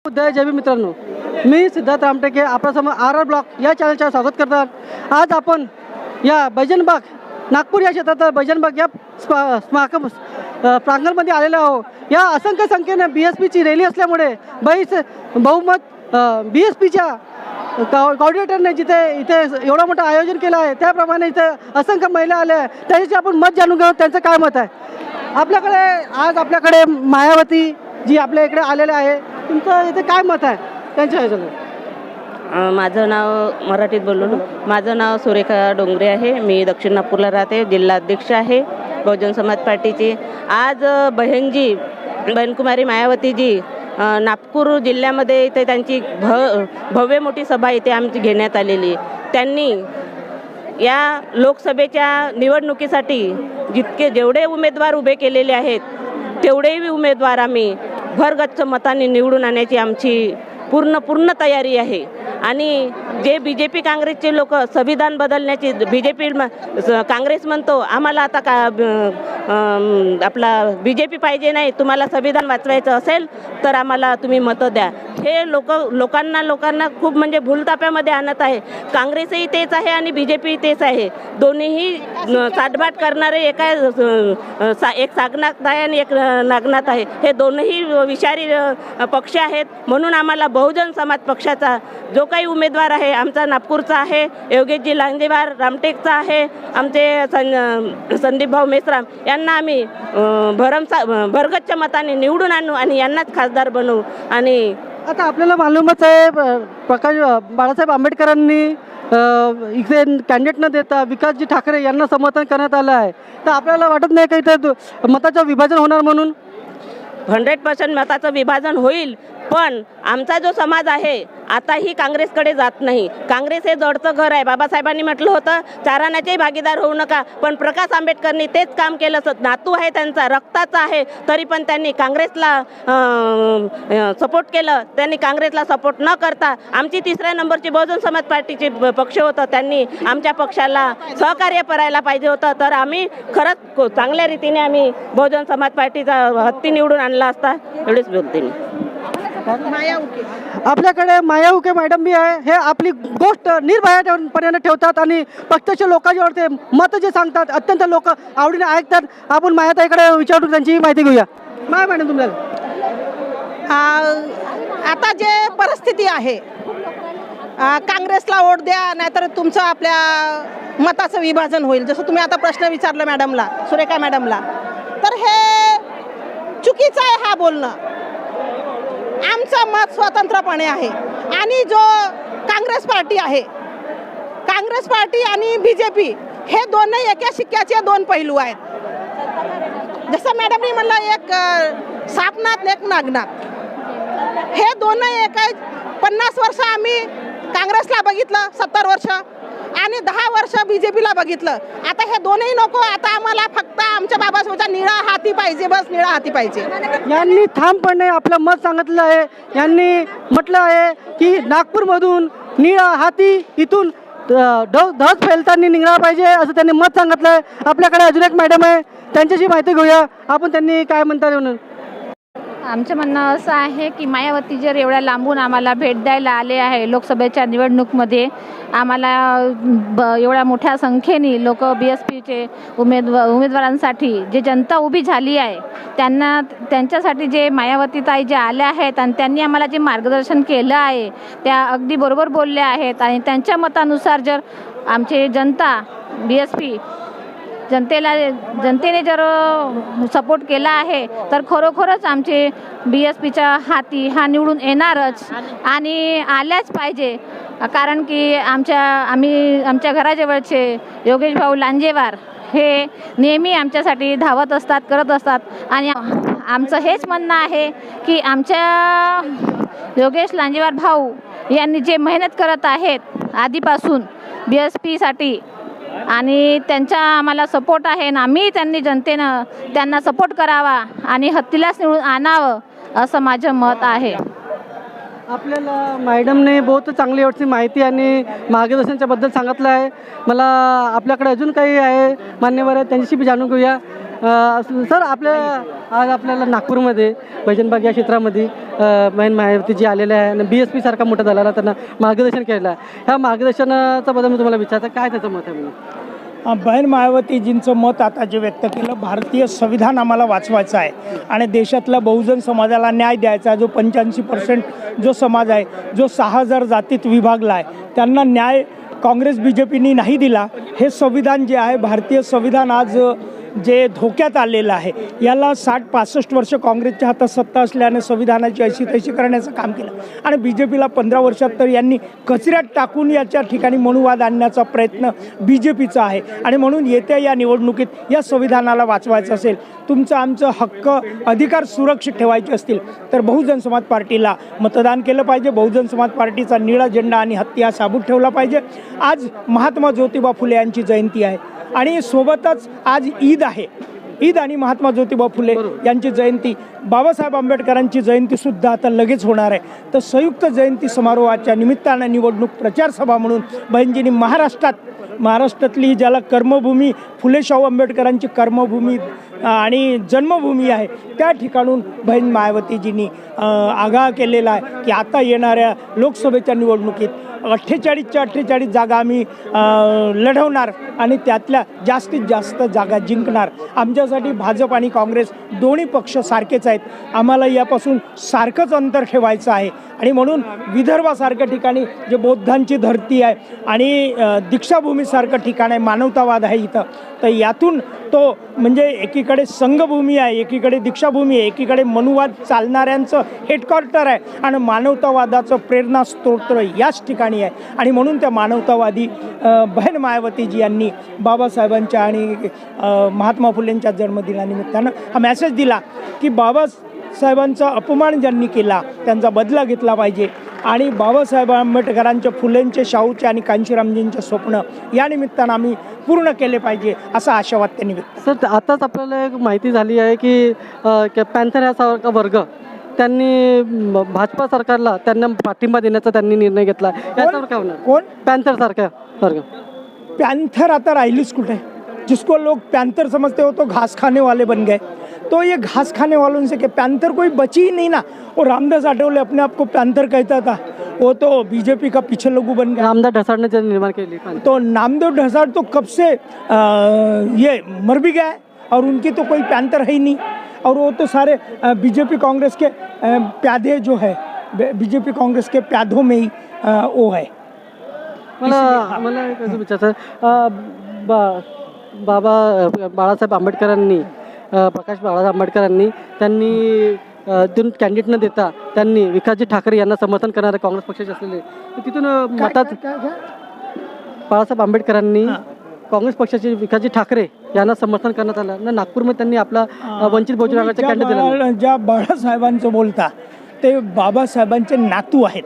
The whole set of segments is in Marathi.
जय भीम मित्रांनो, मी सिद्धार्थ रामटेके आपल्यासमोर RR ब्लॉक या चॅनलचे स्वागत करतात। आज आपण या बैजनबाग नागपूर या क्षेत्रात बैजनबाग या प्रांगणमध्ये आलेलो आहोत। या असंख्य संख्येने BSPची रॅली असल्यामुळे बहुमत BSPच्या कोऑर्डिनेटरने जिथे इथे एवढं मोठं आयोजन केलं आहे त्याप्रमाणे इथे असंख्य महिला आल्या आहेत, त्याच्याशी आपण मत जाणून घेऊ त्यांचं काय मत आहे। आपल्याकडे मायावती जी आपल्या इकडे आलेले आहे, तुमचं इथे काय मत आहे त्यांच्या ह्याच्यावर? माझं नाव मराठीत बोललो ना, माझं नाव सुरेखा डोंगरे आहे। मी दक्षिण नागपूरला राहते, जिल्हा अध्यक्ष आहे बहुजन समाज पार्टीची। आज बहनकुमारी मायावतीजी नागपूर जिल्ह्यामध्ये इथे त्यांची भव्य मोठी सभा इथे आमची घेण्यात आलेली। त्यांनी या लोकसभेच्या निवडणुकीसाठी जेवढे उमेदवार उभे केलेले आहेत तेवढेही उमेदवार आम्ही भरगच्च मताने निवडून आणण्याची आमची पूर्ण तयारी आहे। आणि जे BJP काँग्रेसचे लोक संविधान बदलण्याची काँग्रेस म्हणतो आम्हाला आता आपला BJP पाहिजे नाही, तुम्हाला संविधान वाचवायचं असेल तर आम्हाला तुम्ही मतं द्या, हे लोकांना खूप म्हणजे भूलताप्यामध्ये आणत आहे। काँग्रेसही तेच आहे आणि BJP तेच आहे, दोन्हीही साठबाट करणारे एक सागनात आहे आणि एक नागनाथ आहे, हे दोनही विषारी पक्ष आहेत। म्हणून आम्हाला बहुजन समाज पक्षाचा जो काही उमेदवार आहे, आमचा नागपूरचा आहे योगेशजी लांजेवार, रामटेकचा आहे आमचे संदीप भाऊ मेश्राम, यांना आम्ही भरगच्च मताने निवडून आणू आणि यांनाच खासदार बनवू। आणि आता आपल्याला मालूमच आहे प्रकाश बाळासाहेब आंबेडकरांनी इथे कॅन्डिडेट न देता विकासजी ठाकरे यांना समर्थन करण्यात आलं आहे, तर आपल्याला वाटत नाही का इथे मताचं विभाजन होणार म्हणून? 100% मताचं विभाजन होईल, पण आमचा जो समाज आहे आताही काँग्रेसकडे जात नाही। काँग्रेस हे जडचं घर आहे। बाबासाहेबांनी म्हटलं होतं चाराण्याचेही भागीदार होऊ नका, पण प्रकाश आंबेडकरनी तेच काम केलं। नातू आहे त्यांचा, रक्ताचा आहे, तरी पण त्यांनी काँग्रेसला सपोर्ट केलं। त्यांनी काँग्रेसला सपोर्ट न करता आमची 3ऱ्या नंबरची बहुजन समाज पार्टीची पक्ष होतं, त्यांनी आमच्या पक्षाला सहकार्य करायला पाहिजे होतं, तर आम्ही खरंच चांगल्या रीतीने आम्ही बहुजन समाज पार्टीचा हत्ती निवडून आणला असता। एवढेच बोलते मी। आपल्याकडे माया उके मॅडम बी आहे, हे आपली गोष्ट निर्भयपणे ठेवतात आणि पक्षाच्या लोकांच्यावर ते मत जे सांगतात अत्यंत लोक आवडीने ऐकतात। आपण मायाताईकडे विचारून त्यांची माहिती घेऊया। माया मॅडम, तुम्हाला आता जे परिस्थिती आहे, काँग्रेसला वोट द्या नाहीतर तुमचं आपल्या मताचं विभाजन होईल, जसं तुम्ही आता प्रश्न विचारला मॅडमला, सुरेखा मॅडमला, तर हे चुकीचं आहे हा बोलणं। आमचं मत स्वतंत्रपणे आहे आणि जो काँग्रेस पार्टी आहे, काँग्रेस पार्टी आणि BJP हे दोन्ही एका शिक्क्याचे दोन पैलू आहेत। जसं मॅडमनी म्हणलं एक सापनाथ एक नागनाथ, हे दोन्ही एका 50 वर्ष आम्ही काँग्रेसला बघितलं, 70 वर्ष आणि 10 वर्ष BJPला बघितलं। आता हे दोन्ही नको, आता आम्हाला फक्त आमच्या बाबासाहेबांचा निळा हाती पाहिजे, बस निळा हाती पाहिजे। यांनी ठामपणे आपलं मत सांगितलं आहे। यांनी म्हटलं आहे की नागपूरमधून निळा हाती इथून ढस फैलताना निघाला पाहिजे असं त्यांनी मत सांगितलं आहे। आपल्याकडे अजून एक मॅडम आहे, त्यांच्याशी माहिती घेऊया आपण, त्यांनी काय म्हणतात म्हणून। आमचं म्हणणं असं आहे की मायावती जर एवढ्या लांबून आम्हाला भेट द्यायला आले आहे लोकसभेच्या निवडणूकमध्ये, आम्हाला एवढ्या मोठ्या संख्येने लोक BSPचे उमेदवारांसाठी जे जनता उभी झाली आहे त्यांच्यासाठी जे मायावती ताई जे आल्या आहेत आणि त्यांनी आम्हाला जे मार्गदर्शन केलं आहे त्या अगदी बरोबर बोलल्या आहेत। आणि त्यांच्या मतानुसार जर आमची जनता BSP जनतेने जर सपोर्ट केला आहे तर खरोखरच आमचे BSPच्या हाती हा निवडून येणारच आणि आल्याच पाहिजे। कारण की आमच्या घराजवळचे योगेश भाऊ लांजेवार हे नेहमी आमच्यासाठी धावत असतात, करत असतात। आणि आमचं हेच म्हणणं आहे की आमच्या योगेश लांजेवार भाऊ यांनी जे मेहनत करत आहेत आधीपासून BSPसाठी आणि त्यांचा आम्हाला सपोर्ट आहे ना, आम्ही जनतेनं त्यांना सपोर्ट करावा आणि हत्तीलाच निवडून आणावं असं माझं मत आहे। आपल्याला मॅडमने बहुत चांगली एवढी माहिती आणि मार्गदर्शनाच्या बद्दल सांगितलं आहे। मला आपल्याकडे अजून काही आहे मान्यवर आहेत, त्यांच्याशी जाणून घेऊया। सर आज आपल्याला नागपूरमध्ये भजनबाग या क्षेत्रामध्ये बहीण मायावती जी आलेल्या आहे आणि BSP सारखा मोठा झालेला त्यांना मार्गदर्शन केलेलं आहे. ह्या मार्गदर्शनाचा बद्दल मी तुम्हाला विचारतं काय त्याचं मत आहे म्हणून? बहीण मायावतीजींचं मत आता जे व्यक्त केलं, भारतीय संविधान आम्हाला वाचवायचं आहे आणि देशातल्या बहुजन समाजाला न्याय द्यायचा आहे. जो 85% जो समाज आहे, जो 6000 जातीत विभागला आहे, त्यांना न्याय काँग्रेस BJPनी नाही दिला. हे संविधान जे आहे, भारतीय संविधान आज जे धोक्यात आलेलं आहे, याला 60-65 वर्ष काँग्रेसच्या हातात सत्ता असल्याने संविधानाची अशी तशी करण्याचं काम केलं आणि BJPला 15 वर्षात तर यांनी कचऱ्यात टाकून याच्या ठिकाणी मनुवाद आणण्याचा प्रयत्न BJPचा आहे. आणि म्हणून येत्या या निवडणुकीत या संविधानाला वाचवायचं असेल, तुमचं आमचं हक्क अधिकार सुरक्षित ठेवायचे असतील तर बहुजन समाज पार्टीला मतदान केलं पाहिजे. बहुजन समाज पार्टीचा निळा झेंडा आणि हत्ती हा साबूत ठेवला पाहिजे. आज महात्मा ज्योतिबा फुले यांची जयंती आहे आणि सोबतच आज ईद आहे. ईद आणि महात्मा ज्योतिबा फुले यांची जयंती, बाबासाहेब आंबेडकरांची जयंतीसुद्धा आता लगेच होणार आहे. तर संयुक्त जयंती समारोहाच्या निमित्तानं निवडणूक प्रचार सभा म्हणून बहिणजींनी महाराष्ट्रातली ज्याला कर्मभूमी फुले शाहू आंबेडकरांची कर्मभूमी आणि जन्मभूमी आहे, त्या ठिकाणून बहीण मायावतीजींनी आगाह केलेला आहे की आता येणाऱ्या लोकसभेच्या निवडणुकीत 48च्या 48 जागा आम्ही लढवणार आणि त्यातल्या जास्तीत जास्त जागा जिंकणार. आमच्यासाठी भाजप आणि काँग्रेस दोन्ही पक्ष सारखेच आहेत. आम्हाला यापासून सारखंच अंतर ठेवायचं आहे आणि म्हणून विदर्भासारख्या ठिकाणी जे बौद्धांची धरती आहे आणि दीक्षाभूमीसारखं ठिकाण आहे, मानवतावाद आहे इथं, तर यातून तो म्हणजे एकीकडे संघभूमी आहे, एकीकडे दीक्षाभूमी आहे, एकीकडे मनुवाद चालणाऱ्यांचं हेडक्वार्टर आहे आणि मानवतावादाचं प्रेरणास्त्रोत याच ठिकाणी आहे. आणि म्हणून त्या मानवतावादी बहीण मायावतीजी यांनी बाबासाहेबांच्या आणि महात्मा फुलेंच्या जन्मदिनानिमित्तानं हा मेसेज दिला की बाबासाहेबांचा अपमान ज्यांनी केला त्यांचा बदला घेतला पाहिजे आणि बाबासाहेब आंबेडकरांच्या, फुलेंचे, शाहूचे आणि कांशीरामजींचे स्वप्न या निमित्तानं आम्ही पूर्ण केले पाहिजे असा आशावाद त्यांनी व्यक्त. सर आताच आपल्याला एक माहिती झाली आहे की पॅन्थर हा सारखा वर्ग त्यांनी भाजपा सरकारला त्यांना पाठिंबा देण्याचा त्यांनी निर्णय घेतला. याच्यावर काय होणार? कोण? पॅन्थर सारखा वर्ग. पैंथर आता राहिलीच कुठे? जिसको लोग पैंथर समझते हो तो घास खाने वाले बन गए. तो ये घास खाने वालों से कि पैंथर कोई बची ही नहीं ना. और रामदास आठवले अपने आप को पैंथर कहता था, वो तो BJP का पीछे लोगू बन गया. नामदार ढसाड ने निर्माण केली. तो नामदेव ढसाड तो कब से ये मर भी गया है और उनकी तो कोई पैंथर है ही नहीं. और वो तो सारे BJP कांग्रेस के प्यादे जो है, BJP कांग्रेस के प्यादों में ही वो है. मला कसं विचारायचं, बाबा बाळासाहेब आंबेडकरांनी, प्रकाश बाळासाहेब आंबेडकरांनी त्यांनी तिथून कॅन्डिडेट न देता त्यांनी विकासजी ठाकरे यांना समर्थन करणारे काँग्रेस पक्षाचे असलेले तिथून मतात बाळासाहेब आंबेडकरांनी काँग्रेस पक्षाचे विकासजी ठाकरे यांना समर्थन करण्यात आलं ना. नागपूरमध्ये त्यांनी आपला वंचित बहुजन आघाडीचा कॅन्डिडेट दिला. ज्या बाळासाहेबांचं बोलता ते बाबासाहेबांचे नातू आहेत.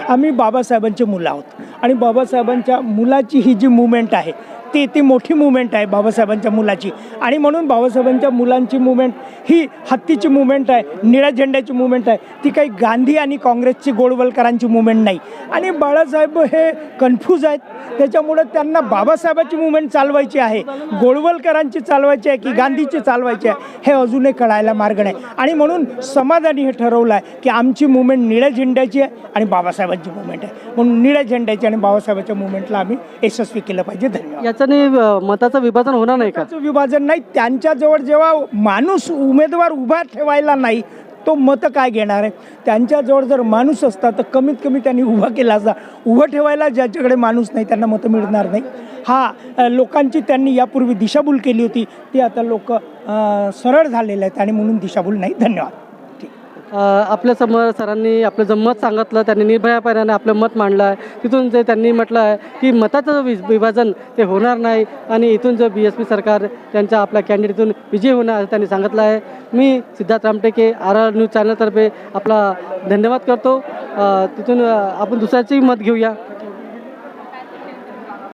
आम्ही बाबासाहेबांचे मुलं आहोत आणि बाबासाहेबांच्या मुलाची ही जी मुवमेंट आहे ती मोठी मुवमेंट आहे बाबासाहेबांच्या मुलाची. आणि म्हणून बाबासाहेबांच्या मुलांची मुवमेंट ही हत्तीची मुवमेंट आहे, निळ्या झेंड्याची मुवमेंट आहे. ती काही गांधी आणि काँग्रेसची गोळवलकरांची मुवमेंट नाही. आणि बाळासाहेब हे कन्फ्यूज आहेत, त्याच्यामुळे त्यांना बाबासाहेबांची मुवमेंट चालवायची आहे, गोळवलकरांची चालवायची आहे की गांधीची चालवायची आहे हे अजूनही कळायला मार्ग नाही. आणि म्हणून समाजाने हे ठरवलं आहे की आमची मुवमेंट निळ्या झेंड्याची आहे आणि बाबासाहेबांची मुवमेंट आहे. म्हणून निळ्या झेंड्याची आणि बाबासाहेबांच्या मुवमेंटला आम्ही यशस्वी केलं पाहिजे. धन्यवाद. याच्याने मताचं विभाजन होणार नाही का? विभाजन नाही. त्यांच्याजवळ जेव्हा माणूस उमेदवार उभा ठेवायला नाही तो मतं काय घेणार आहे? त्यांच्याजवळ जर माणूस असता तर कमीत कमी त्यांनी उभा केला असता. उभं ठेवायला ज्याच्याकडे माणूस नाही त्यांना मतं मिळणार नाही. हा लोकांची त्यांनी यापूर्वी दिशाभूल केली होती, ती आता लोक सरळ झालेले आहेत आणि म्हणून दिशाभूल नाही. धन्यवाद. आपल्या समोर सरांनी आपलं मत सांगितलं, त्यांनी निर्भयापणाने आपलं मत मांडलं आहे. तिथून जे त्यांनी म्हटलं आहे की मताचं विभाजन ते होणार नाही आणि इथून जो BSP सरकार त्यांच्या आपल्या कॅन्डिडेटतून विजय होणार असं त्यांनी सांगितलं आहे. मी सिद्धार्थ रामटेके RR न्यूज चॅनलतर्फे आपला धन्यवाद करतो. तिथून आपण दुसऱ्याचंही मत घेऊया.